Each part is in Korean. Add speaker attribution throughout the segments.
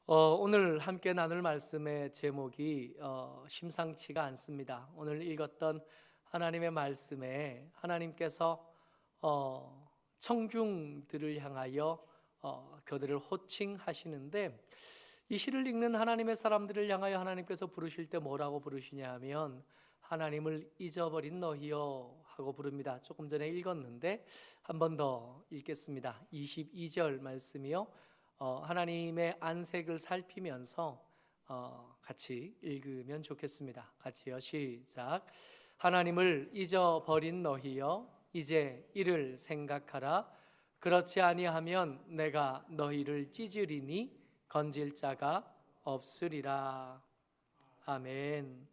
Speaker 1: 오늘 함께 나눌 말씀의 제목이 심상치가 않습니다. 오늘 읽었던 하나님의 말씀에 하나님께서 청중들을 향하여 그들을 호칭하시는데, 이 시를 읽는 하나님의 사람들을 향하여 하나님께서 부르실 때 뭐라고 부르시냐 하면 하나님을 잊어버린 너희여 하고 부릅니다. 조금 전에 읽었는데 한 번 더 읽겠습니다. 22절 말씀이요, 하나님의 안색을 살피면서 같이 읽으면 좋겠습니다. 같이요, 시작. 하나님을 잊어버린 너희여, 이제 이를 생각하라. 그렇지 아니하면 내가 너희를 찢으리니 건질 자가 없으리라. 아멘.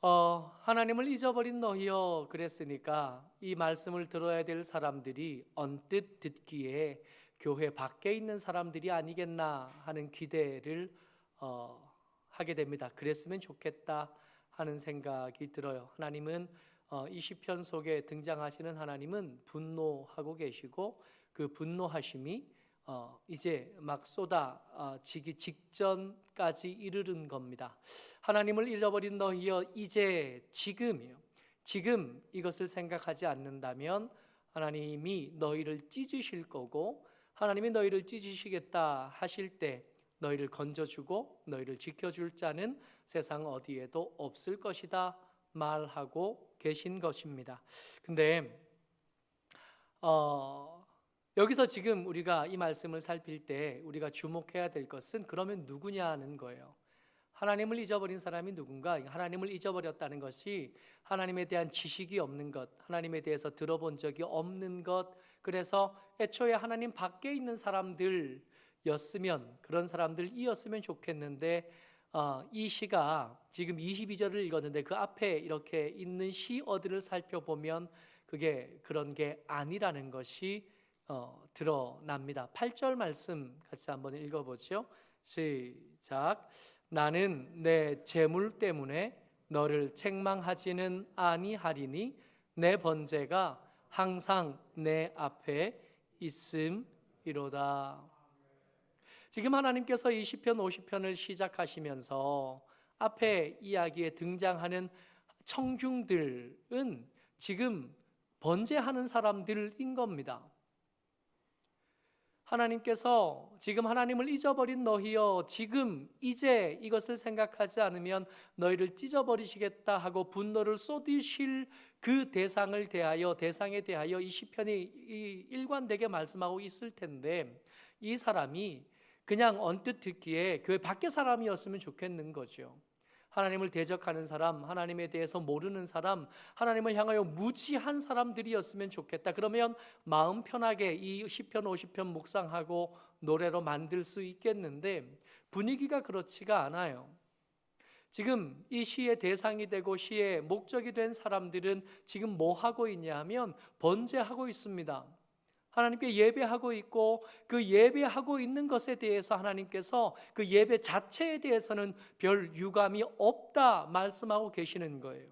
Speaker 1: 하나님을 잊어버린 너희여 그랬으니까 이 말씀을 들어야 될 사람들이 언뜻 듣기에 교회 밖에 있는 사람들이 아니겠나 하는 기대를 하게 됩니다. 그랬으면 좋겠다 하는 생각이 들어요. 하나님은 이 시편 속에 등장하시는 하나님은 분노하고 계시고, 그 분노하심이 이제 막 쏟아지기 직전까지 이르는 겁니다. 하나님을 잃어버린 너희여, 이제 지금이요, 지금 이것을 생각하지 않는다면 하나님이 너희를 찢으실 거고, 하나님이 너희를 찢으시겠다 하실 때 너희를 건져주고 너희를 지켜줄 자는 세상 어디에도 없을 것이다 말하고 계신 것입니다. 근데 여기서 지금 우리가 이 말씀을 살필 때 우리가 주목해야 될 것은 그러면 누구냐는 거예요. 하나님을 잊어버린 사람이 누군가? 하나님을 잊어버렸다는 것이 하나님에 대한 지식이 없는 것, 하나님에 대해서 들어본 적이 없는 것, 그래서 애초에 하나님 밖에 있는 사람들이었으면, 그런 사람들이었으면 좋겠는데, 이 시가 지금 22절을 읽었는데 그 앞에 이렇게 있는 시어들을 살펴보면 그게 그런 게 아니라는 것이 드러납니다. 8절 말씀 같이 한번 읽어보죠. 시작. 나는 내 재물 때문에 너를 책망하지는 아니하리니 내 번제가 항상 내 앞에 있음이로다. 지금 하나님께서 이 시편 50편을 시작하시면서 앞에 이야기에 등장하는 청중들은 지금 번제하는 사람들인 겁니다. 하나님께서 지금 하나님을 잊어버린 너희여, 지금 이제 이것을 생각하지 않으면 너희를 찢어버리시겠다 하고 분노를 쏟으실 그 대상에 대하여 이 시편이 일관되게 말씀하고 있을 텐데, 이 사람이 그냥 언뜻 듣기에 교회 밖의 사람이었으면 좋겠는 거죠. 하나님을 대적하는 사람, 하나님에 대해서 모르는 사람, 하나님을 향하여 무지한 사람들이었으면 좋겠다. 그러면 마음 편하게 이 시편 50편 묵상하고 노래로 만들 수 있겠는데 분위기가 그렇지가 않아요. 지금 이 시의 대상이 되고 시의 목적이 된 사람들은 지금 뭐 하고 있냐 하면 번제하고 있습니다. 하나님께 예배하고 있고, 그 예배하고 있는 것에 대해서 하나님께서 그 예배 자체에 대해서는 별 유감이 없다 말씀하고 계시는 거예요.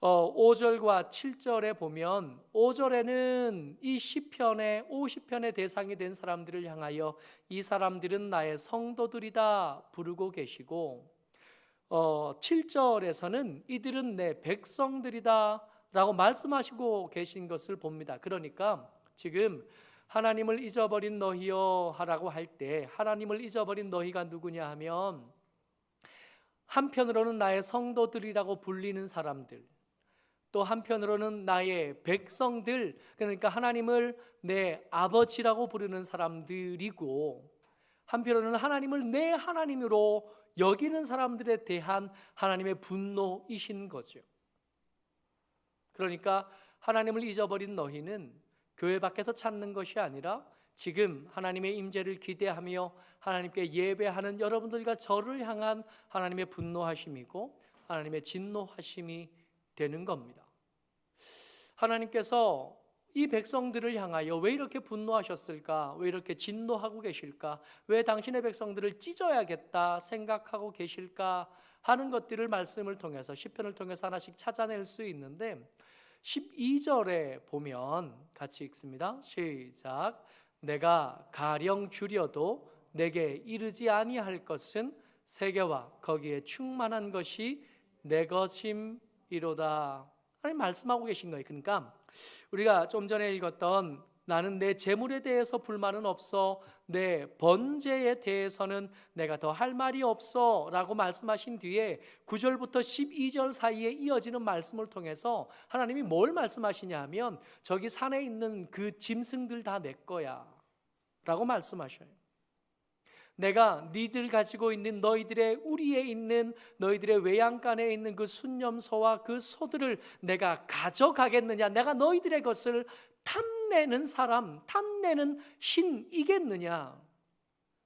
Speaker 1: 5절과 7절에 보면 5절에는 이 시편의 50편의 대상이 된 사람들을 향하여 이 사람들은 나의 성도들이다 부르고 계시고, 7절에서는 이들은 내 백성들이다 라고 말씀하시고 계신 것을 봅니다. 그러니까 지금 하나님을 잊어버린 너희여 하라고 할 때 하나님을 잊어버린 너희가 누구냐 하면, 한편으로는 나의 성도들이라고 불리는 사람들, 또 한편으로는 나의 백성들, 그러니까 하나님을 내 아버지라고 부르는 사람들이고, 한편으로는 하나님을 내 하나님으로 여기는 사람들에 대한 하나님의 분노이신 거죠. 그러니까 하나님을 잊어버린 너희는 교회 밖에서 찾는 것이 아니라 지금 하나님의 임재를 기대하며 하나님께 예배하는 여러분들과 저를 향한 하나님의 분노하심이고 하나님의 진노하심이 되는 겁니다. 하나님께서 이 백성들을 향하여 왜 이렇게 분노하셨을까? 왜 이렇게 진노하고 계실까? 왜 당신의 백성들을 찢어야겠다 생각하고 계실까? 하는 것들을 말씀을 통해서, 시편을 통해서 하나씩 찾아낼 수 있는데, 12절에 보면 같이 읽습니다. 시작. 내가 가령 줄여도 내게 이르지 아니할 것은 세계와 거기에 충만한 것이 내 것임이로다. 하나님 말씀하고 계신 거예요. 그러니까 우리가 좀 전에 읽었던 나는 내 재물에 대해서 불만은 없어, 내 번제에 대해서는 내가 더 할 말이 없어 라고 말씀하신 뒤에 9절부터 12절 사이에 이어지는 말씀을 통해서 하나님이 뭘 말씀하시냐 하면 저기 산에 있는 그 짐승들 다 내 거야 라고 말씀하셔요. 내가 니들 가지고 있는 너희들의 우리에 있는 너희들의 외양간에 있는 그 순념소와 그 소들을 내가 가져가겠느냐? 내가 너희들의 것을 탐내는 사람, 탐내는 신이겠느냐?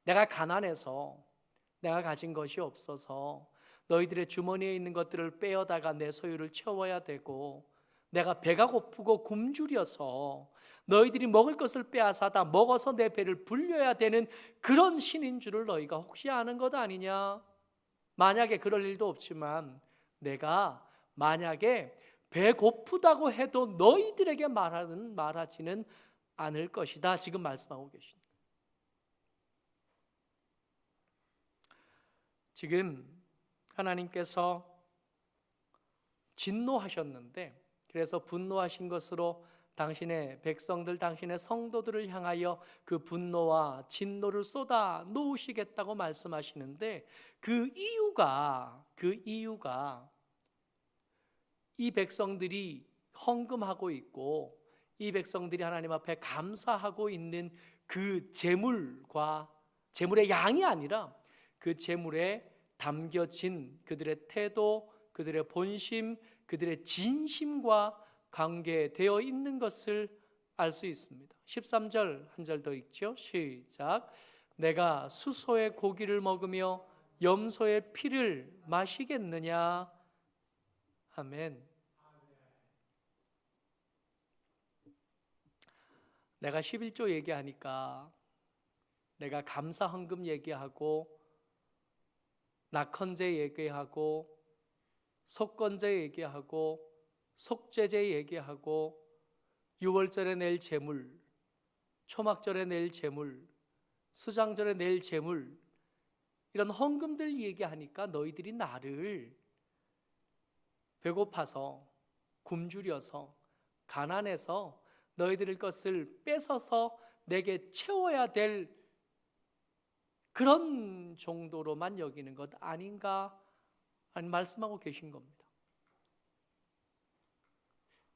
Speaker 1: 내가 가난해서 내가 가진 것이 없어서 너희들의 주머니에 있는 것들을 빼어다가 내 소유를 채워야 되고, 내가 배가 고프고 굶주려서 너희들이 먹을 것을 빼앗아다 먹어서 내 배를 불려야 되는 그런 신인 줄을 너희가 혹시 아는 것 아니냐? 만약에 그럴 일도 없지만 내가 만약에 배고프다고 해도 너희들에게 말하지는 않을 것이다. 지금 말씀하고 계십니다. 지금 하나님께서 진노하셨는데, 그래서 분노하신 것으로 당신의 백성들, 당신의 성도들을 향하여 그 분노와 진노를 쏟아 놓으시겠다고 말씀하시는데, 그 이유가 이 백성들이 헌금하고 있고 이 백성들이 하나님 앞에 감사하고 있는 그 재물의 양이 아니라 그 재물에 담겨진 그들의 태도, 그들의 본심, 그들의 진심과 관계되어 있는 것을 알 수 있습니다. 13절 한 절 더 읽죠. 시작. 내가 수소의 고기를 먹으며 염소의 피를 마시겠느냐? 아멘. 내가 11조 얘기하니까 내가 감사 헌금 얘기하고 낙헌제 얘기하고 속건제 얘기하고 속죄제 얘기하고 유월절에 낼 재물, 초막절에 낼 재물, 수장절에 낼 재물, 이런 헌금들 얘기하니까 너희들이 나를 배고파서 굶주려서 가난해서 너희들 것을 뺏어서 내게 채워야 될 그런 정도로만 여기는 것 아닌가 말씀하고 계신 겁니다.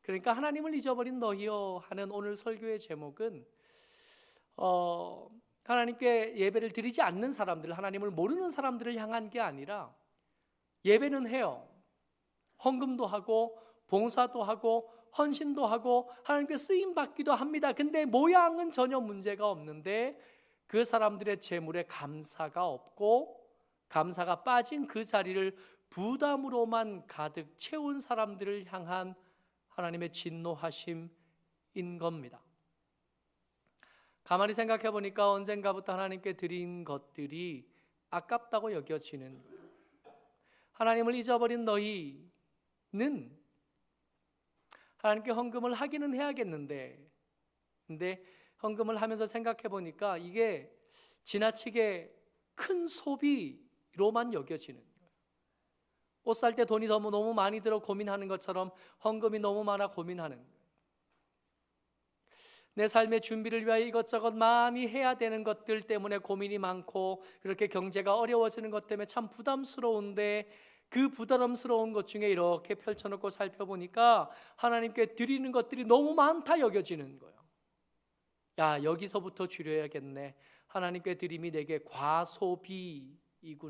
Speaker 1: 그러니까 하나님을 잊어버린 너희여 하는 오늘 설교의 제목은 하나님께 예배를 드리지 않는 사람들, 하나님을 모르는 사람들을 향한 게 아니라 예배는 해요. 헌금도 하고 봉사도 하고 헌신도 하고 하나님께 쓰임받기도 합니다. 근데 모양은 전혀 문제가 없는데 그 사람들의 재물에 감사가 없고 감사가 빠진 그 자리를 부담으로만 가득 채운 사람들을 향한 하나님의 진노하심인 겁니다. 가만히 생각해 보니까 언젠가부터 하나님께 드린 것들이 아깝다고 여겨지는 거예요. 하나님을 잊어버린 너희는 하나님께 헌금을 하기는 해야겠는데, 근데 헌금을 하면서 생각해 보니까 이게 지나치게 큰 소비로만 여겨지는 거예요. 옷 살 때 돈이 너무 많이 들어 고민하는 것처럼 헌금이 너무 많아 고민하는 거예요. 내 삶의 준비를 위하여 이것저것 많이 해야 되는 것들 때문에 고민이 많고 그렇게 경제가 어려워지는 것 때문에 참 부담스러운데, 그 부담스러운 것 중에 이렇게 펼쳐놓고 살펴보니까 하나님께 드리는 것들이 너무 많다 여겨지는 거예요. 야, 여기서부터 줄여야겠네. 하나님께 드림이 내게 과소비이구나.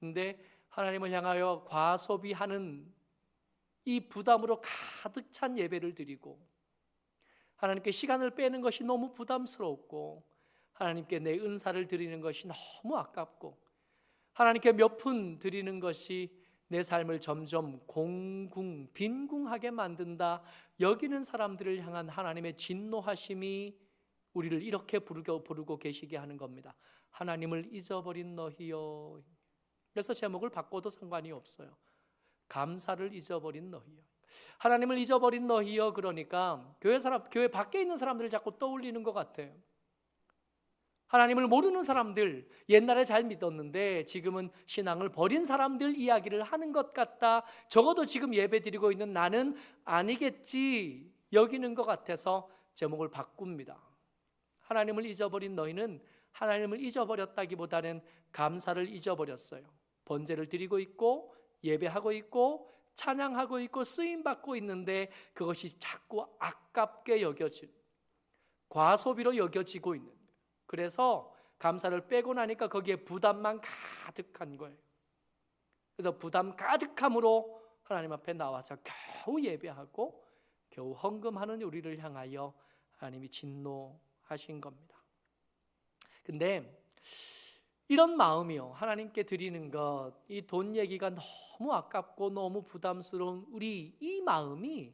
Speaker 1: 근데 하나님을 향하여 과소비하는 이 부담으로 가득 찬 예배를 드리고 하나님께 시간을 빼는 것이 너무 부담스럽고 하나님께 내 은사를 드리는 것이 너무 아깝고 하나님께 몇 푼 드리는 것이 내 삶을 점점 빈궁하게 만든다 여기는 사람들을 향한 하나님의 진노하심이 우리를 이렇게 부르고 계시게 하는 겁니다. 하나님을 잊어버린 너희여. 그래서 제목을 바꿔도 상관이 없어요. 감사를 잊어버린 너희여. 하나님을 잊어버린 너희여. 그러니까 교회 밖에 있는 사람들을 자꾸 떠올리는 것 같아요. 하나님을 모르는 사람들, 옛날에 잘 믿었는데 지금은 신앙을 버린 사람들 이야기를 하는 것 같다. 적어도 지금 예배드리고 있는 나는 아니겠지 여기는 것 같아서 제목을 바꿉니다. 하나님을 잊어버린 너희는 하나님을 잊어버렸다기보다는 감사를 잊어버렸어요. 번제를 드리고 있고 예배하고 있고 찬양하고 있고 쓰임받고 있는데 그것이 자꾸 아깝게 여겨지고 과소비로 여겨지고 있는 거예요. 그래서 감사를 빼고 나니까 거기에 부담만 가득한 거예요. 그래서 부담 가득함으로 하나님 앞에 나와서 겨우 예배하고 겨우 헌금하는 우리를 향하여 하나님이 진노하신 겁니다. 근데 이런 마음이요, 하나님께 드리는 것, 이 돈 얘기가 너무 아깝고 너무 부담스러운 우리 이 마음이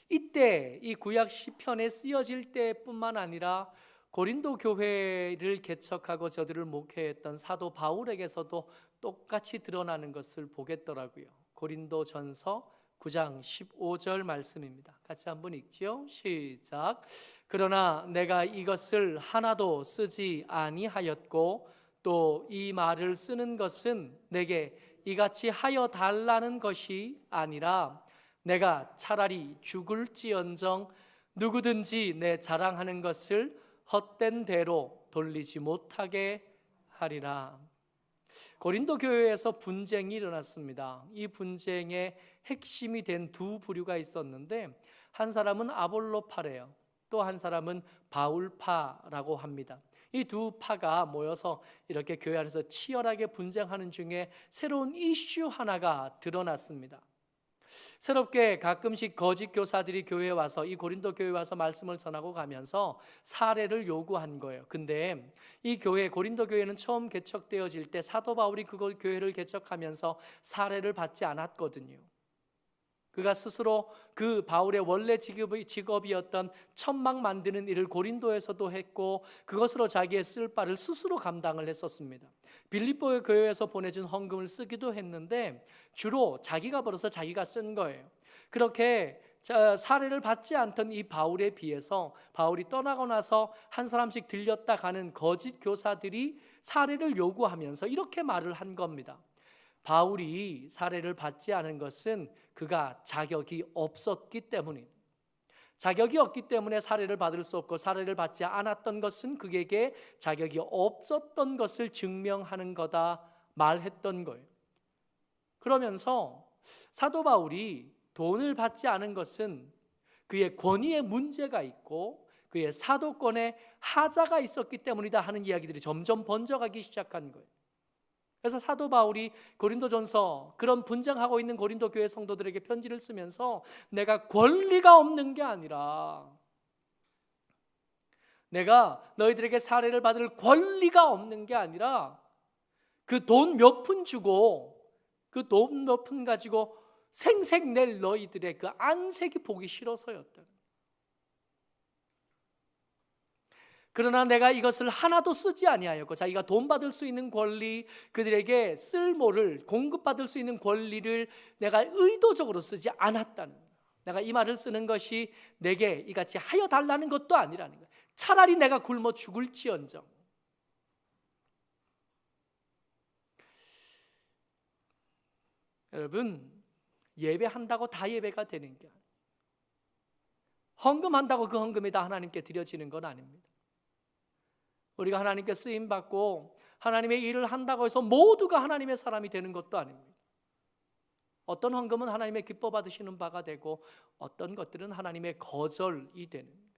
Speaker 1: 이때 이 구약 시편에 쓰여질 때뿐만 아니라 고린도 교회를 개척하고 저들을 목회했던 사도 바울에게서도 똑같이 드러나는 것을 보겠더라고요. 고린도전서 9장 15절 말씀입니다. 같이 한번 읽지요. 시작. 그러나 내가 이것을 하나도 쓰지 아니하였고 또 이 말을 쓰는 것은 내게 이같이 하여 달라는 것이 아니라 내가 차라리 죽을지언정 누구든지 내 자랑하는 것을 헛된 대로 돌리지 못하게 하리라. 고린도 교회에서 분쟁이 일어났습니다. 이 분쟁의 핵심이 된 두 부류가 있었는데 한 사람은 아볼로파래요. 또 한 사람은 바울파라고 합니다. 이 두 파가 모여서 이렇게 교회 안에서 치열하게 분쟁하는 중에 새로운 이슈 하나가 드러났습니다. 새롭게 가끔씩 거짓 교사들이 교회에 와서 이 고린도 교회에 와서 말씀을 전하고 가면서 사례를 요구한 거예요. 근데 이 교회 고린도 교회는 처음 개척되어질 때 사도 바울이 그걸 교회를 개척하면서 사례를 받지 않았거든요. 그가 스스로 그 바울의 원래 직업이었던 천막 만드는 일을 고린도에서도 했고 그것으로 자기의 쓸 바를 스스로 감당을 했었습니다. 빌립보의 교회에서 보내준 헌금을 쓰기도 했는데 주로 자기가 벌어서 자기가 쓴 거예요. 그렇게 사례를 받지 않던 이 바울에 비해서 바울이 떠나고 나서 한 사람씩 들렸다 가는 거짓 교사들이 사례를 요구하면서 이렇게 말을 한 겁니다. 바울이 사례를 받지 않은 것은 그가 자격이 없었기 때문입니다. 자격이 없기 때문에 사례를 받을 수 없고 사례를 받지 않았던 것은 그에게 자격이 없었던 것을 증명하는 거다 말했던 거예요. 그러면서 사도 바울이 돈을 받지 않은 것은 그의 권위에 문제가 있고 그의 사도권에 하자가 있었기 때문이다 하는 이야기들이 점점 번져가기 시작한 거예요. 그래서 사도 바울이 고린도전서 그런 분쟁하고 있는 고린도 교회 성도들에게 편지를 쓰면서 내가 권리가 없는 게 아니라 내가 너희들에게 사례를 받을 권리가 없는 게 아니라 그 돈 몇 푼 주고 그 돈 몇 푼 가지고 생색 낼 너희들의 그 안색이 보기 싫어서였다. 그러나 내가 이것을 하나도 쓰지 아니하였고 자기가 돈 받을 수 있는 권리, 그들에게 쓸모를 공급받을 수 있는 권리를 내가 의도적으로 쓰지 않았다는 거예요. 내가 이 말을 쓰는 것이 내게 이같이 하여 달라는 것도 아니라는 거예요. 차라리 내가 굶어 죽을지언정. 여러분, 예배한다고 다 예배가 되는 게 아니에요. 헌금한다고 그 헌금이 다 하나님께 드려지는 건 아닙니다. 우리가 하나님께 쓰임받고 하나님의 일을 한다고 해서 모두가 하나님의 사람이 되는 것도 아닙니다. 어떤 헌금은 하나님의 기뻐 받으시는 바가 되고 어떤 것들은 하나님의 거절이 되는 거예요.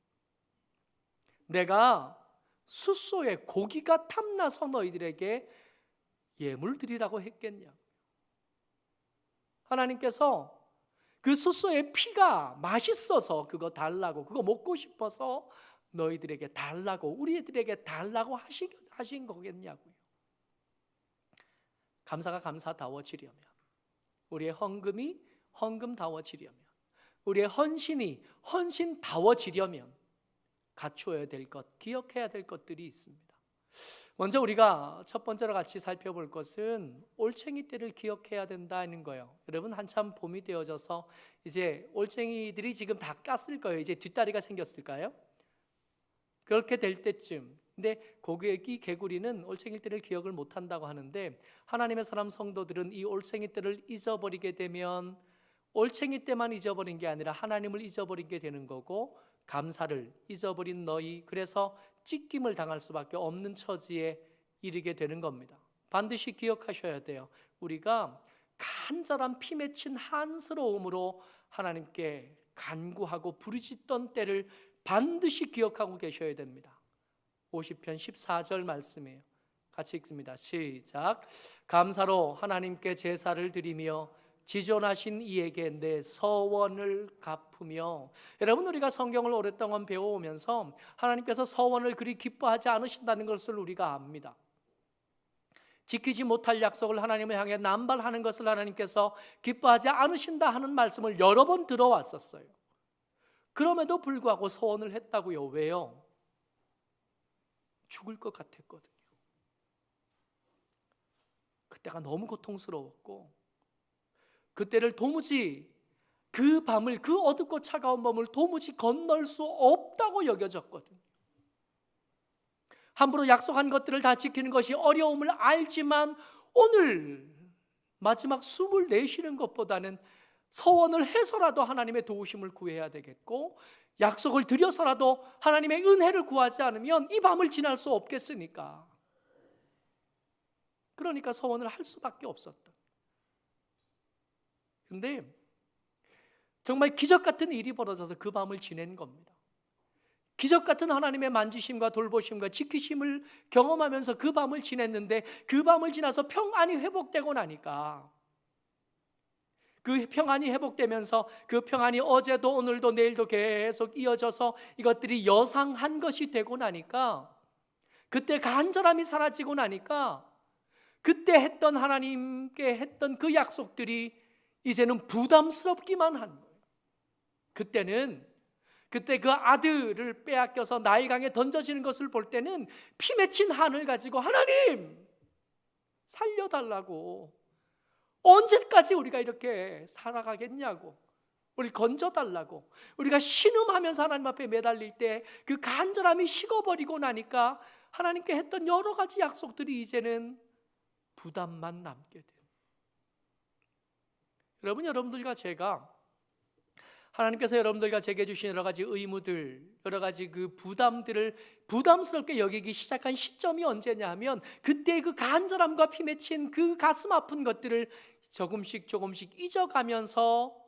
Speaker 1: 내가 숫소에 고기가 탐나서 너희들에게 예물 드리라고 했겠냐? 하나님께서 그 숫소의 피가 맛있어서 그거 달라고, 그거 먹고 싶어서 너희들에게 달라고, 우리들에게 달라고 하신 거겠냐고요. 감사가 감사다워지려면, 우리의 헌금이 헌금다워지려면, 우리의 헌신이 헌신다워지려면 갖추어야 될 것, 기억해야 될 것들이 있습니다. 먼저 우리가 첫 번째로 같이 살펴볼 것은 올챙이 때를 기억해야 된다는 거예요. 여러분, 한참 봄이 되어져서 이제 올챙이들이 지금 다 깠을 거예요. 이제 뒷다리가 생겼을까요? 그렇게 될 때쯤 근데 고객이 개구리는 올챙이 때를 기억을 못한다고 하는데 하나님의 사람 성도들은 이 올챙이 때를 잊어버리게 되면 올챙이 때만 잊어버린 게 아니라 하나님을 잊어버린 게 되는 거고 감사를 잊어버린 너희, 그래서 찢김을 당할 수밖에 없는 처지에 이르게 되는 겁니다. 반드시 기억하셔야 돼요. 우리가 간절한 피 맺힌 한스러움으로 하나님께 간구하고 부르짖던 때를 반드시 기억하고 계셔야 됩니다. 50편 14절 말씀이에요. 같이 읽습니다. 시작. 감사로 하나님께 제사를 드리며 지존하신 이에게 내 서원을 갚으며. 여러분, 우리가 성경을 오랫동안 배워오면서 하나님께서 서원을 그리 기뻐하지 않으신다는 것을 우리가 압니다. 지키지 못할 약속을 하나님을 향해 남발하는 것을 하나님께서 기뻐하지 않으신다 하는 말씀을 여러 번 들어왔었어요. 그럼에도 불구하고 서원을 했다고요. 왜요? 죽을 것 같았거든요. 그때가 너무 고통스러웠고 그때를 도무지 그 밤을, 그 어둡고 차가운 밤을 도무지 건널 수 없다고 여겨졌거든요. 함부로 약속한 것들을 다 지키는 것이 어려움을 알지만 오늘 마지막 숨을 내쉬는 것보다는 서원을 해서라도 하나님의 도우심을 구해야 되겠고 약속을 드려서라도 하나님의 은혜를 구하지 않으면 이 밤을 지날 수 없겠으니까, 그러니까 서원을 할 수밖에 없었던. 근데 정말 기적 같은 일이 벌어져서 그 밤을 지낸 겁니다. 기적 같은 하나님의 만지심과 돌보심과 지키심을 경험하면서 그 밤을 지냈는데 그 밤을 지나서 평안이 회복되고 나니까, 그 평안이 회복되면서 그 평안이 어제도 오늘도 내일도 계속 이어져서 이것들이 여상한 것이 되고 나니까, 그때 간절함이 사라지고 나니까 그때 했던 하나님께 했던 그 약속들이 이제는 부담스럽기만 한 거예요. 그때 그 아들을 빼앗겨서 나일강에 던져지는 것을 볼 때는 피 맺힌 한을 가지고 하나님 살려달라고, 언제까지 우리가 이렇게 살아가겠냐고, 우리 건져달라고, 우리가 신음하면서 하나님 앞에 매달릴 때 그 간절함이 식어버리고 나니까 하나님께 했던 여러 가지 약속들이 이제는 부담만 남게 돼요. 여러분들과 제가, 하나님께서 여러분들과 제게 주신 여러 가지 의무들, 여러 가지 그 부담들을 부담스럽게 여기기 시작한 시점이 언제냐 하면 그때 그 간절함과 피 맺힌 그 가슴 아픈 것들을 조금씩 잊어가면서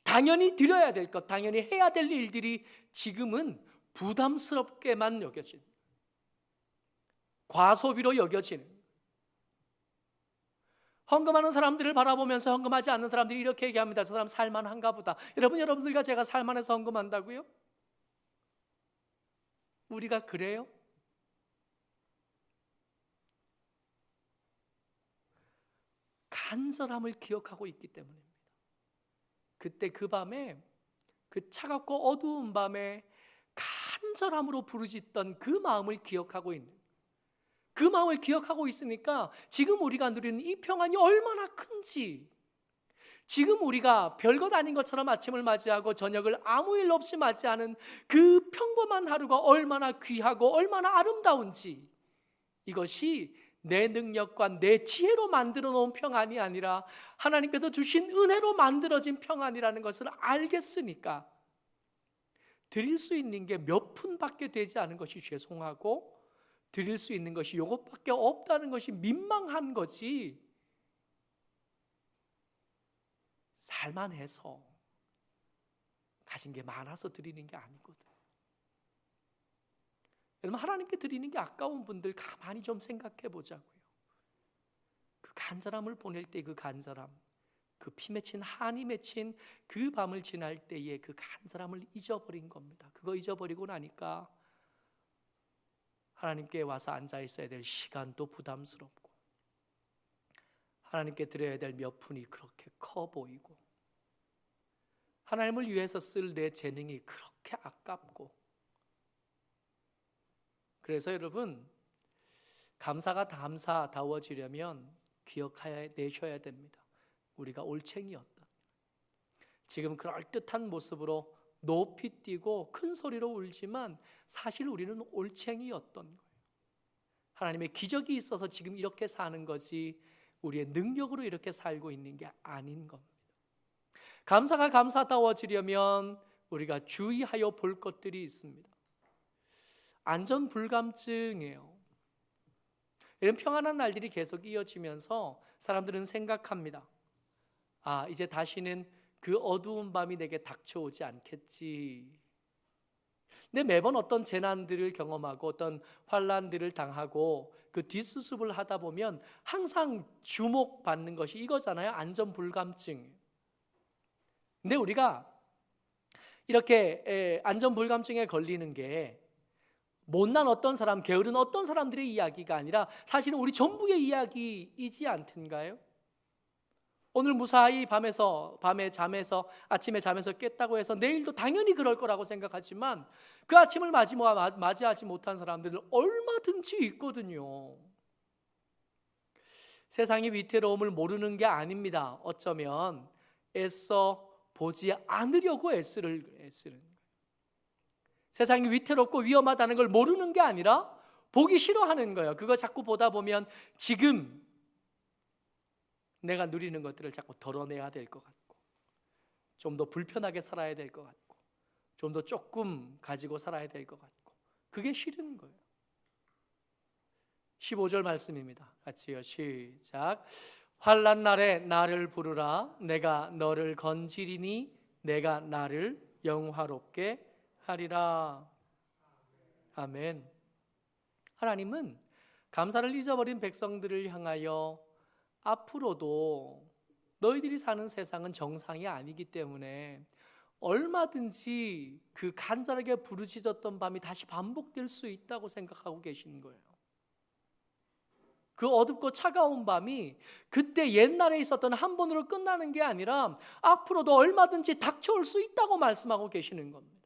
Speaker 1: 당연히 드려야 될 것, 당연히 해야 될 일들이 지금은 부담스럽게만 여겨지는, 과소비로 여겨지는. 헌금하는 사람들을 바라보면서 헌금하지 않는 사람들이 이렇게 얘기합니다. 저 사람 살만한가 보다. 여러분들과 제가 살만해서 헌금한다고요? 우리가 그래요? 간절함을 기억하고 있기 때문입니다. 그때 그 밤에, 그 차갑고 어두운 밤에 간절함으로 부르짖던 그 마음을 기억하고 있는, 그 마음을 기억하고 있으니까 지금 우리가 누리는 이 평안이 얼마나 큰지, 지금 우리가 별것 아닌 것처럼 아침을 맞이하고 저녁을 아무 일 없이 맞이하는 그 평범한 하루가 얼마나 귀하고 얼마나 아름다운지, 이것이 내 능력과 내 지혜로 만들어 놓은 평안이 아니라 하나님께서 주신 은혜로 만들어진 평안이라는 것을 알겠으니까 드릴 수 있는 게 몇 푼밖에 되지 않은 것이 죄송하고 드릴 수 있는 것이 이것밖에 없다는 것이 민망한 거지, 살만해서 가진 게 많아서 드리는 게 아니거든. 여러분, 하나님께 드리는 게 아까운 분들 가만히 좀 생각해 보자고요. 그 간절함을 보낼 때 그 간절함, 그 피 맺힌 한이 맺힌 그 밤을 지날 때의 그 간절함을 잊어버린 겁니다. 그거 잊어버리고 나니까 하나님께 와서 앉아 있어야 될 시간도 부담스럽고 하나님께 드려야 될 몇 푼이 그렇게 커 보이고 하나님을 위해서 쓸 내 재능이 그렇게 아깝고, 그래서 여러분, 감사가 감사다워지려면 기억해내셔야 됩니다. 우리가 올챙이였다. 지금 그럴듯한 모습으로 높이 뛰고 큰 소리로 울지만 사실 우리는 올챙이였던 거예요. 하나님의 기적이 있어서 지금 이렇게 사는 거지 우리의 능력으로 이렇게 살고 있는 게 아닌 겁니다. 감사가 감사다워지려면 우리가 주의하여 볼 것들이 있습니다. 안전불감증이에요. 이런 평안한 날들이 계속 이어지면서 사람들은 생각합니다. 이제 다시는 그 어두운 밤이 내게 닥쳐오지 않겠지. 근데 매번 어떤 재난들을 경험하고 어떤 환난들을 당하고 그 뒷수습을 하다 보면 항상 주목받는 것이 이거잖아요. 안전불감증. 근데 우리가 이렇게 안전불감증에 걸리는 게 못난 어떤 사람, 게으른 어떤 사람들의 이야기가 아니라 사실은 우리 전부의 이야기이지 않던가요? 오늘 무사히 밤에 잠에서 아침에 잠에서 깼다고 해서 내일도 당연히 그럴 거라고 생각하지만 그 아침을 맞이하지 못한 사람들은 얼마든지 있거든요. 세상의 위태로움을 모르는 게 아닙니다. 어쩌면 애써 보지 않으려고 애쓰는 거예요. 세상이 위태롭고 위험하다는 걸 모르는 게 아니라 보기 싫어하는 거예요. 그거 자꾸 보다 보면 지금 내가 누리는 것들을 자꾸 덜어내야 될 것 같고 좀 더 불편하게 살아야 될 것 같고 좀 더 조금 가지고 살아야 될 것 같고 그게 싫은 거예요. 15절 말씀입니다. 같이요. 시작. 환난 날에 나를 부르라. 내가 너를 건지리니 내가 나를 영화롭게 하리라. 아멘. 하나님은 감사를 잊어버린 백성들을 향하여 앞으로도 너희들이 사는 세상은 정상이 아니기 때문에 얼마든지 그 간절하게 부르짖었던 밤이 다시 반복될 수 있다고 생각하고 계시는 거예요. 그 어둡고 차가운 밤이 그때 옛날에 있었던 한 번으로 끝나는 게 아니라 앞으로도 얼마든지 닥쳐올 수 있다고 말씀하고 계시는 겁니다.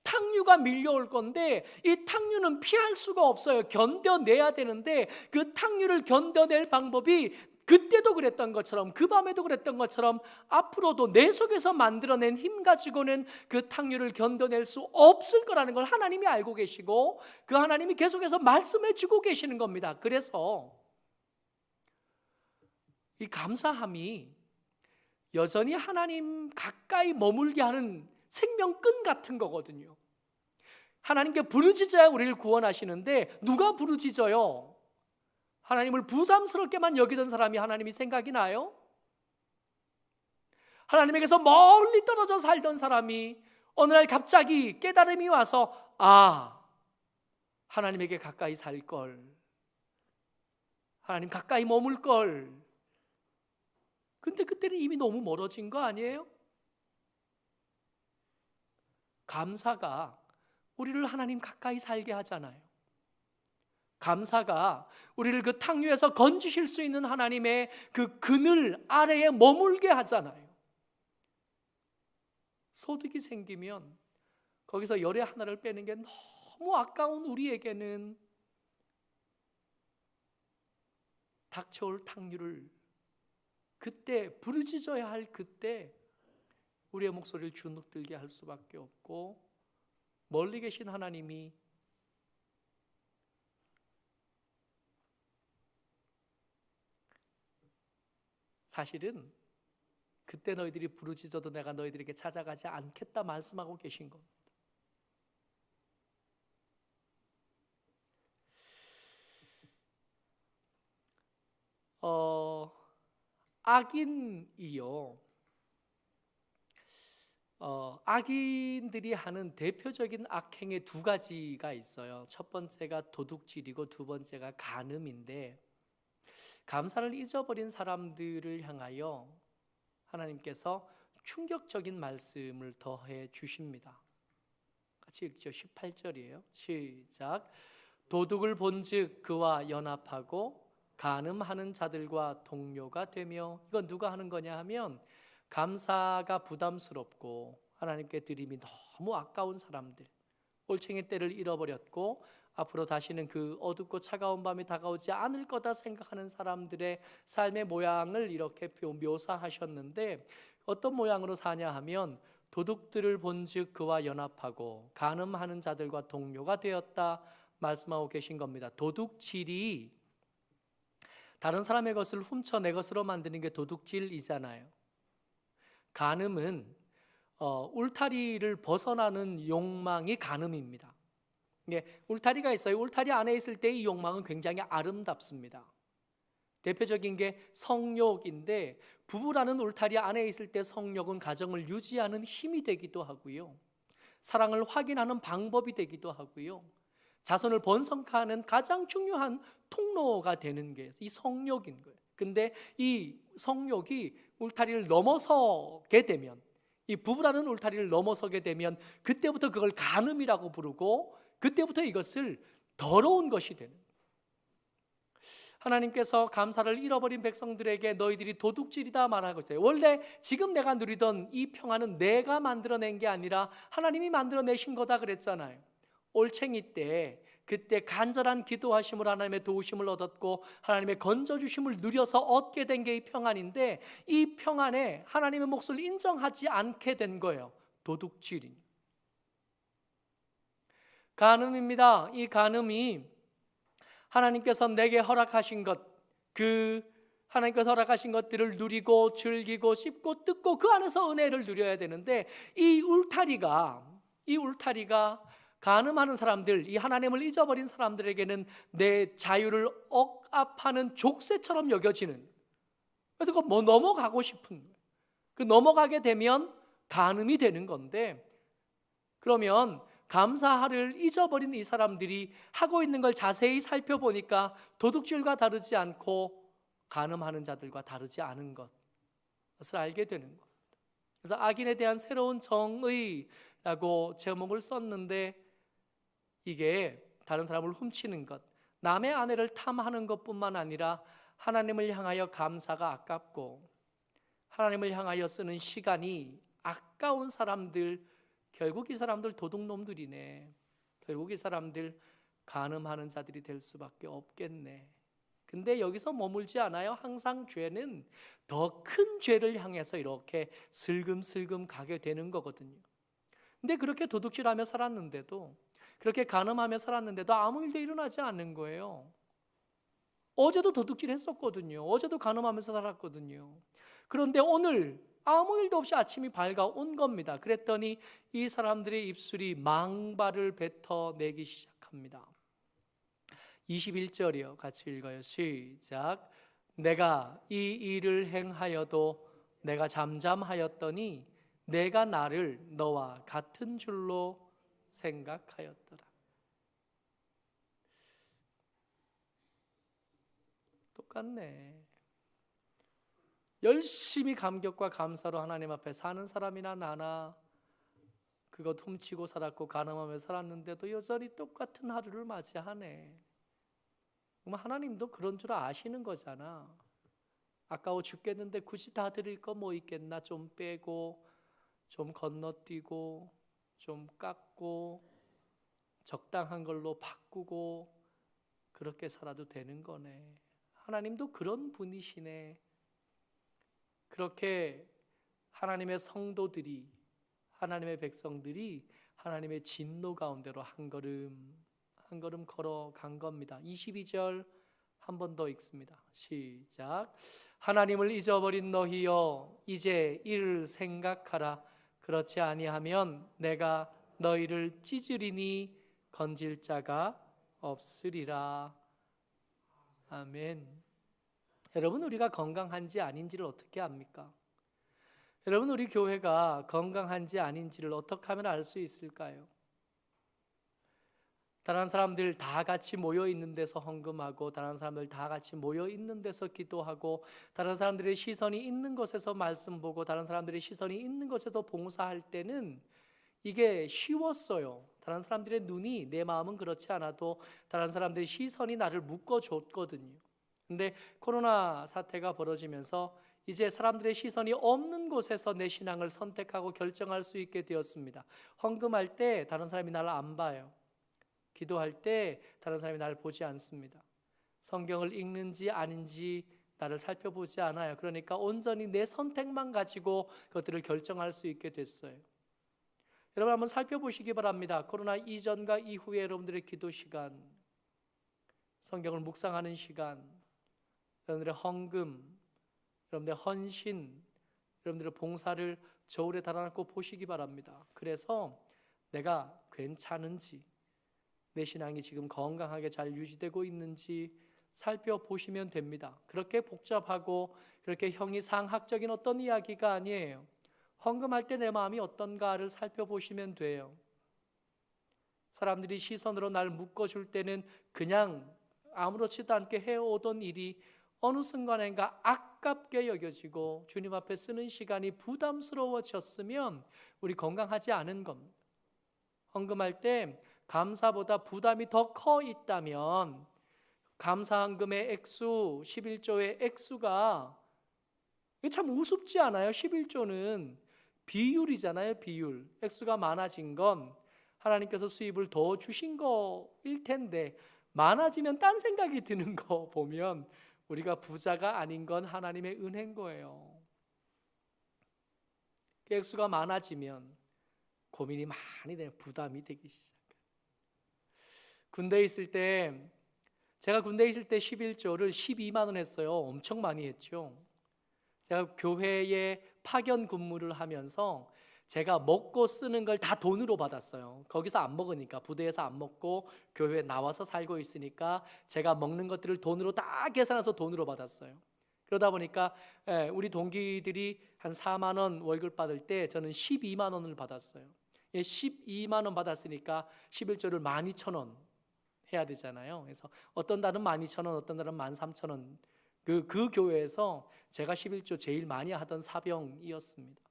Speaker 1: 탕류가 밀려올 건데 이 탕류는 피할 수가 없어요. 견뎌내야 되는데 그 탕류를 견뎌낼 방법이 그때도 그랬던 것처럼 그 밤에도 그랬던 것처럼 앞으로도 내 속에서 만들어낸 힘 가지고는 그 탕류를 견뎌낼 수 없을 거라는 걸 하나님이 알고 계시고 그 하나님이 계속해서 말씀해 주고 계시는 겁니다. 그래서 이 감사함이 여전히 하나님 가까이 머물게 하는 생명끈 같은 거거든요. 하나님께 부르짖어야 우리를 구원하시는데 누가 부르짖어요? 하나님을 부담스럽게만 여기던 사람이 하나님이 생각이 나요? 하나님에게서 멀리 떨어져 살던 사람이 어느 날 갑자기 깨달음이 와서 하나님에게 가까이 살 걸, 하나님 가까이 머물 걸. 근데 그때는 이미 너무 멀어진 거 아니에요? 감사가 우리를 하나님 가까이 살게 하잖아요. 감사가 우리를 그 탕류에서 건지실 수 있는 하나님의 그 그늘 아래에 머물게 하잖아요. 소득이 생기면 거기서 열의 하나를 빼는 게 너무 아까운 우리에게는 닥쳐올 탕류를 그때 부르짖어야 할 그때 우리의 목소리를 주눅들게 할 수밖에 없고 멀리 계신 하나님이 사실은 그때 너희들이 부르짖어도 내가 너희들에게 찾아가지 않겠다 말씀하고 계신 겁니다. 악인이요. 악인들이 하는 대표적인 악행의 두 가지가 있어요. 첫 번째가 도둑질이고 두 번째가 간음인데 감사를 잊어버린 사람들을 향하여 하나님께서 충격적인 말씀을 더해 주십니다. 같이 읽죠. 18절이에요. 시작. 도둑을 본즉 그와 연합하고 간음하는 자들과 동료가 되며, 이건 누가 하는 거냐 하면 감사가 부담스럽고 하나님께 드림이 너무 아까운 사람들, 올챙이 때를 잃어버렸고 앞으로 다시는 그 어둡고 차가운 밤이 다가오지 않을 거다 생각하는 사람들의 삶의 모양을 이렇게 묘사하셨는데, 어떤 모양으로 사냐 하면 도둑들을 본즉 그와 연합하고 간음하는 자들과 동료가 되었다 말씀하고 계신 겁니다. 도둑질이 다른 사람의 것을 훔쳐 내 것으로 만드는 게 도둑질이잖아요. 간음은 울타리를 벗어나는 욕망이 간음입니다. 울타리가 있어요. 울타리 안에 있을 때 이 욕망은 굉장히 아름답습니다. 대표적인 게 성욕인데, 부부라는 울타리 안에 있을 때 성욕은 가정을 유지하는 힘이 되기도 하고요, 사랑을 확인하는 방법이 되기도 하고요, 자손을 번성케하는 가장 중요한 통로가 되는 게 이 성욕인 거예요. 근데 이 성욕이 울타리를 넘어서게 되면, 이 부부라는 울타리를 넘어서게 되면 그때부터 그걸 간음이라고 부르고, 그때부터 이것을 더러운 것이 되는 거예요. 하나님께서 감사를 잃어버린 백성들에게 너희들이 도둑질이다 말하고 있어요. 원래 지금 내가 누리던 이 평안은 내가 만들어낸 게 아니라 하나님이 만들어내신 거다 그랬잖아요. 올챙이 때 그때 간절한 기도하심으로 하나님의 도우심을 얻었고 하나님의 건져주심을 누려서 얻게 된 게 이 평안인데, 이 평안에 하나님의 몫을 인정하지 않게 된 거예요. 도둑질이 간음입니다. 이 간음이 하나님께서 내게 허락하신 것, 하나님께서 허락하신 것들을 누리고 즐기고 씹고 뜯고 그 안에서 은혜를 누려야 되는데, 이 울타리가 간음하는 사람들, 이 하나님을 잊어버린 사람들에게는 내 자유를 억압하는 족쇄처럼 여겨지는, 그래서 그거 넘어가고 싶은 거예요. 그 넘어가게 되면 간음이 되는 건데, 그러면 감사를 잊어버린 이 사람들이 하고 있는 걸 자세히 살펴보니까 도둑질과 다르지 않고 간음하는 자들과 다르지 않은 것을 알게 되는 것. 그래서 악인에 대한 새로운 정의라고 제목을 썼는데, 이게 다른 사람을 훔치는 것, 남의 아내를 탐하는 것뿐만 아니라 하나님을 향하여 감사가 아깝고 하나님을 향하여 쓰는 시간이 아까운 사람들, 결국 이 사람들 도둑놈들이네, 결국 이 사람들 간음하는 자들이 될 수밖에 없겠네. 근데 여기서 머물지 않아요. 항상 죄는 더 큰 죄를 향해서 이렇게 슬금슬금 가게 되는 거거든요. 근데 그렇게 도둑질하며 살았는데도, 그렇게 간음하며 살았는데도 아무 일도 일어나지 않는 거예요. 어제도 도둑질 했었거든요. 어제도 간음하면서 살았거든요. 그런데 오늘 아무 일도 없이 아침이 밝아온 겁니다. 그랬더니 이 사람들의 입술이 망발을 뱉어내기 시작합니다. 21절이요. 같이 읽어요. 시작. 내가 이 일을 행하여도 내가 잠잠하였더니 내가 나를 너와 같은 줄로 생각하였더라. 똑같네. 열심히 감격과 감사로 하나님 앞에 사는 사람이나 나나 그것 훔치고 살았고 간음하며 살았는데도 여전히 똑같은 하루를 맞이하네. 하나님도 그런 줄 아시는 거잖아. 아까워 죽겠는데 굳이 다 드릴 거 뭐 있겠나, 좀 빼고 좀 건너뛰고 좀 깎고 적당한 걸로 바꾸고 그렇게 살아도 되는 거네. 하나님도 그런 분이시네. 그렇게 하나님의 성도들이, 하나님의 백성들이 하나님의 진노 가운데로 한 걸음 걸어간 겁니다. 22절 한 번 더 읽습니다. 시작. 하나님을 잊어버린 너희여, 이제 이를 생각하라. 그렇지 아니하면 내가 너희를 찢으리니 건질 자가 없으리라. 아멘. 여러분, 우리가 건강한지 아닌지를 어떻게 압니까? 여러분, 우리 교회가 건강한지 아닌지를 어떻게 하면 알 수 있을까요? 다른 사람들 다 같이 모여 있는 데서 헌금하고, 다른 사람들 다 같이 모여 있는 데서 기도하고, 다른 사람들의 시선이 있는 곳에서 말씀 보고, 다른 사람들의 시선이 있는 곳에서 봉사할 때는 이게 쉬웠어요. 다른 사람들의 눈이, 내 마음은 그렇지 않아도 다른 사람들의 시선이 나를 묶어줬거든요. 근데 코로나 사태가 벌어지면서 이제 사람들의 시선이 없는 곳에서 내 신앙을 선택하고 결정할 수 있게 되었습니다. 헌금할 때 다른 사람이 나를 안 봐요. 기도할 때 다른 사람이 나를 보지 않습니다. 성경을 읽는지 아닌지 나를 살펴보지 않아요. 그러니까 온전히 내 선택만 가지고 그것들을 결정할 수 있게 됐어요. 여러분 한번 살펴보시기 바랍니다. 코로나 이전과 이후에 여러분들의 기도 시간, 성경을 묵상하는 시간, 여러분들의 헌금, 여러분들의 헌신, 여러분들의 봉사를 저울에 달아놓고 보시기 바랍니다. 그래서 내가 괜찮은지, 내 신앙이 지금 건강하게 잘 유지되고 있는지 살펴보시면 됩니다. 그렇게 복잡하고 그렇게 형이상학적인 어떤 이야기가 아니에요. 헌금할 때 내 마음이 어떤가를 살펴보시면 돼요. 사람들이 시선으로 날 묶어줄 때는 그냥 아무렇지도 않게 해오던 일이 어느 순간인가 아깝게 여겨지고 주님 앞에 쓰는 시간이 부담스러워졌으면 우리 건강하지 않은 겁니다. 헌금할 때 감사보다 부담이 더 커 있다면 감사헌금의 액수, 11조의 액수가 참 우습지 않아요? 11조는 비율이잖아요. 비율. 액수가 많아진 건 하나님께서 수입을 더 주신 거일 텐데 많아지면 딴 생각이 드는 거 보면 우리가 부자가 아닌 건 하나님의 은혜인 거예요. 그 액수가 많아지면 고민이 많이 돼요. 부담이 되기 시작해요. 군대에 있을 때 제가 군대에 있을 때 11조를 12만 원 했어요. 엄청 많이 했죠. 제가 교회에 파견 근무를 하면서 제가 먹고 쓰는 걸 다 돈으로 받았어요. 거기서 안 먹으니까, 부대에서 안 먹고 교회에 나와서 살고 있으니까 제가 먹는 것들을 돈으로 다 계산해서 돈으로 받았어요. 그러다 보니까 우리 동기들이 한 4만 원 월급 받을 때 저는 12만 원을 받았어요. 12만 원 받았으니까 11조를 12,000원 해야 되잖아요. 그래서 어떤 달은 12,000원, 어떤 달은 13,000원. 그 교회에서 제가 11조 제일 많이 하던 사병이었습니다.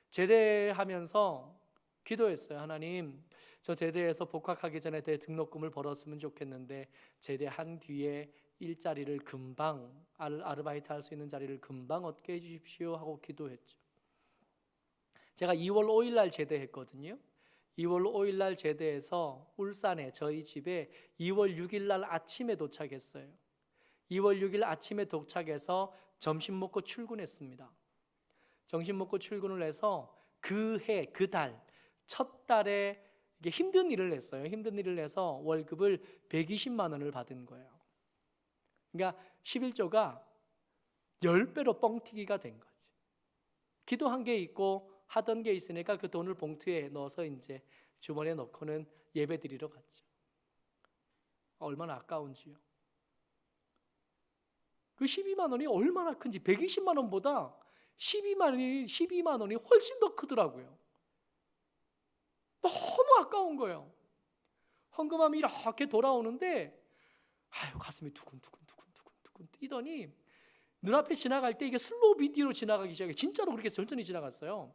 Speaker 1: 제대하면서 기도했어요. 하나님, 저 제대해서 복학하기 전에 내 등록금을 벌었으면 좋겠는데 제대한 뒤에 일자리를 금방 아르바이트 할 수 있는 자리를 금방 얻게 해주십시오 하고 기도했죠. 제가 2월 5일 날 제대했거든요. 2월 5일 날 제대해서 울산에 저희 집에 2월 6일 날 아침에 도착했어요. 2월 6일 아침에 도착해서 점심 먹고 출근했습니다. 점심 먹고 출근을 해서 그 해, 그 달, 첫 달에 이게 힘든 일을 했어요. 힘든 일을 해서 월급을 120만 원을 받은 거예요. 그러니까 11조가 10배로 뻥튀기가 된 거지. 기도한 게 있고 하던 게 있으니까 그 돈을 봉투에 넣어서 이제 주머니에 넣고는 예배 드리러 갔죠. 얼마나 아까운지요. 그 12만 원이 얼마나 큰지 120만 원보다 12만 원이 훨씬 더 크더라고요. 너무 아까운 거예요. 헌금함이 이렇게 돌아오는데 가슴이 두근두근 뛰더니 눈앞에 지나갈 때 이게 슬로우 비디오로 지나가기 시작해. 진짜로 그렇게 천천히 지나갔어요.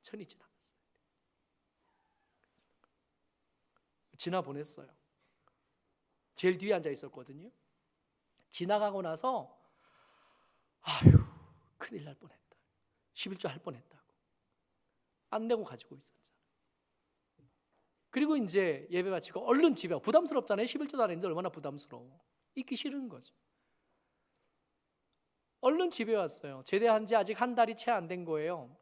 Speaker 1: 천천히 지나갔어요. 지나보냈어요. 제일 뒤에 앉아 있었거든요. 지나가고 나서 큰일 날 뻔했다. 11조 할 뻔했다고. 안 내고 가지고 있었잖아요. 그리고 이제 예배 마치고 얼른 집에 부담스럽잖아요. 11조도 안 했는데 얼마나 부담스러워. 있기 싫은 거죠. 얼른 집에 왔어요. 제대한 지 아직 한 달이 채 안 된 거예요.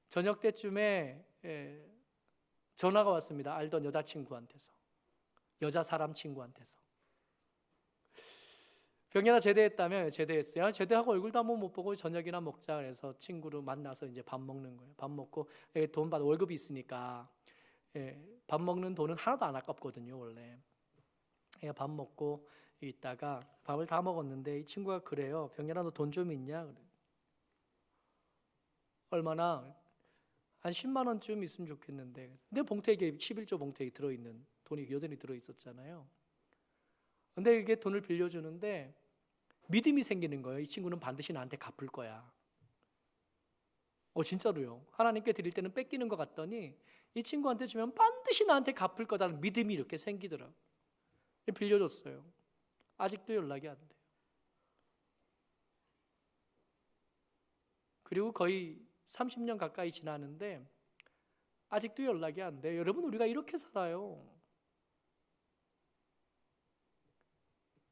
Speaker 1: 저녁 때쯤에 전화가 왔습니다. 알던 여자친구한테서. 여자 사람 친구한테서. 병연아 제대했다며. 제대했어요. 제대하고 얼굴도 한번 못 보고 저녁이나 먹자 그래서 친구를 만나서 이제 밥 먹는 거예요. 밥 먹고 돈 받아 월급이 있으니까 밥 먹는 돈은 하나도 안 아깝거든요. 원래. 밥 먹고 있다가 밥을 다 먹었는데 이 친구가 그래요. 병연아 너 돈 좀 있냐? 그래. 얼마나? 한 10만 원쯤 있으면 좋겠는데. 근데 봉투에 11조 봉투에 들어있는 돈이 여전히 들어있었잖아요. 근데 이게 돈을 빌려주는데 믿음이 생기는 거예요. 이 친구는 반드시 나한테 갚을 거야. 진짜로요. 하나님께 드릴 때는 뺏기는 것 같더니 이 친구한테 주면 반드시 나한테 갚을 거다는 믿음이 이렇게 생기더라고요. 빌려줬어요. 아직도 연락이 안 돼요. 그리고 거의 30년 가까이 지나는데 아직도 연락이 안 돼요. 여러분 우리가 이렇게 살아요.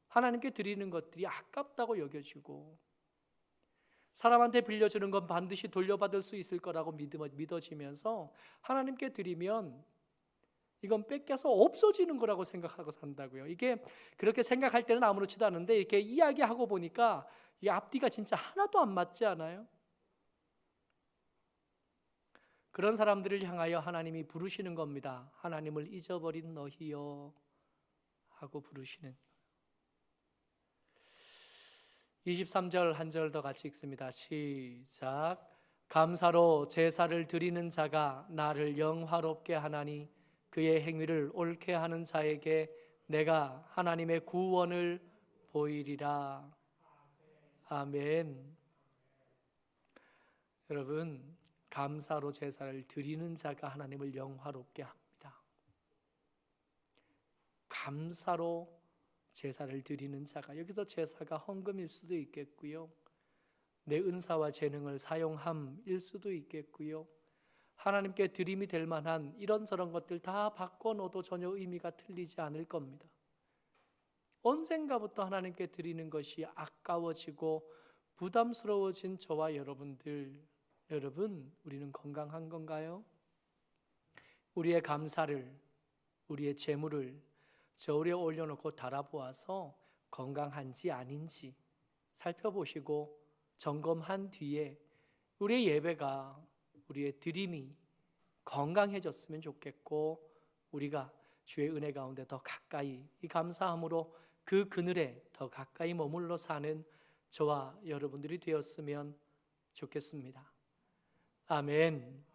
Speaker 1: 하나님께 드리는 것들이 아깝다고 여겨지고 사람한테 빌려주는 건 반드시 돌려받을 수 있을 거라고 믿어지면서 하나님께 드리면 이건 뺏겨서 없어지는 거라고 생각하고 산다고요. 이게 그렇게 생각할 때는 아무렇지도 않은데 이렇게 이야기하고 보니까 이 앞뒤가 진짜 하나도 안 맞지 않아요? 그런 사람들을 향하여 하나님이 부르시는 겁니다. 하나님을 잊어버린 너희여 하고 부르시는. 23절 한 절 더 같이 읽습니다. 시작. 감사로 제사를 드리는 자가 나를 영화롭게 하나니 그의 행위를 옳게 하는 자에게 내가 하나님의 구원을 보이리라. 아멘. 여러분, 감사로 제사를 드리는 자가 하나님을 영화롭게 합니다. 감사로 제사를 드리는 자가, 여기서 제사가 헌금일 수도 있겠고요, 내 은사와 재능을 사용함일 수도 있겠고요, 하나님께 드림이 될 만한 이런저런 것들 다 바꿔놓어도 전혀 의미가 틀리지 않을 겁니다. 언젠가부터 하나님께 드리는 것이 아까워지고 부담스러워진 저와 여러분들, 여러분, 우리는 건강한 건가요? 우리의 감사를, 우리의 재물을 저울에 올려놓고 달아보아서 건강한지 아닌지 살펴보시고 점검한 뒤에 우리의 예배가, 우리의 드림이 건강해졌으면 좋겠고, 우리가 주의 은혜 가운데 더 가까이 이 감사함으로 그 그늘에 더 가까이 머물러 사는 저와 여러분들이 되었으면 좋겠습니다. 아멘.